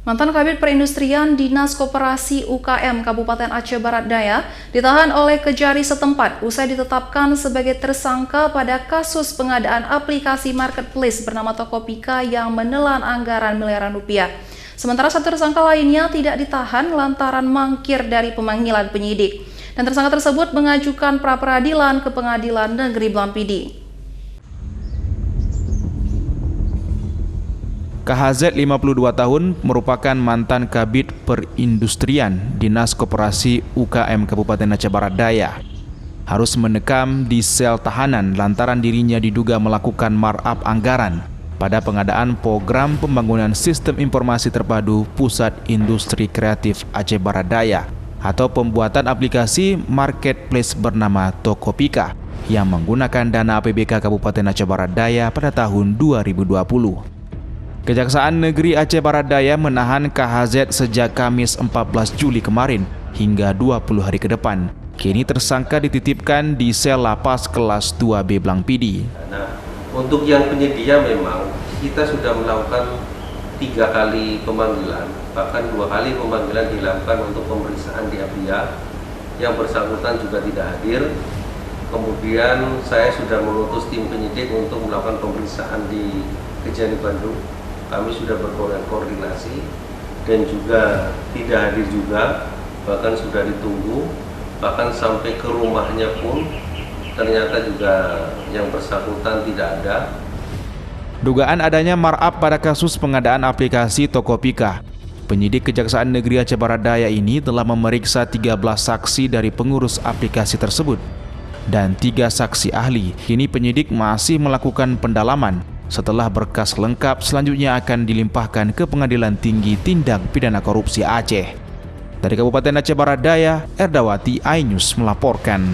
Mantan Kabid Perindustrian Dinas Koperasi UKM Kabupaten Aceh Barat Daya ditahan oleh Kejari setempat usai ditetapkan sebagai tersangka pada kasus pengadaan aplikasi marketplace bernama Tokopedia yang menelan anggaran miliaran rupiah. Sementara satu tersangka lainnya tidak ditahan lantaran mangkir dari pemanggilan penyidik. Dan tersangka tersebut mengajukan pra-peradilan ke Pengadilan Negeri Blampidi. KHZ 52 tahun merupakan mantan Kabid Perindustrian Dinas Koperasi UKM Kabupaten Aceh Barat Daya. Harus mendekam di sel tahanan lantaran dirinya diduga melakukan markup anggaran pada pengadaan program pembangunan sistem informasi terpadu Pusat Industri Kreatif Aceh Barat Daya atau pembuatan aplikasi marketplace bernama Tokopedia yang menggunakan dana APBK Kabupaten Aceh Barat Daya pada tahun 2020. Kejaksaan Negeri Aceh Barat Daya menahan KHZ sejak Kamis 14 Juli kemarin hingga 20 hari ke depan. Kini tersangka dititipkan di sel lapas kelas 2B Blampidi. Nah, untuk yang penyedia memang kita sudah melakukan 3 kali pemanggilan, bahkan 2 kali pemanggilan dilakukan untuk pemeriksaan di APIA. Yang bersangkutan juga tidak hadir. Kemudian saya sudah mengutus tim penyidik untuk melakukan pemeriksaan di Kejari Bandung. Kami sudah berkoordinasi dan juga tidak hadir juga, bahkan sudah ditunggu, bahkan sampai ke rumahnya pun ternyata juga yang bersangkutan tidak ada. Dugaan adanya markup pada kasus pengadaan aplikasi Tokopedia. Penyidik Kejaksaan Negeri Aceh Barat Daya ini telah memeriksa 13 saksi dari pengurus aplikasi tersebut dan 3 saksi ahli. Kini penyidik masih melakukan pendalaman. Setelah berkas lengkap, selanjutnya akan dilimpahkan ke Pengadilan Tinggi Tindak Pidana Korupsi Aceh. Dari Kabupaten Aceh Barat Daya, Erdawati, iNews melaporkan.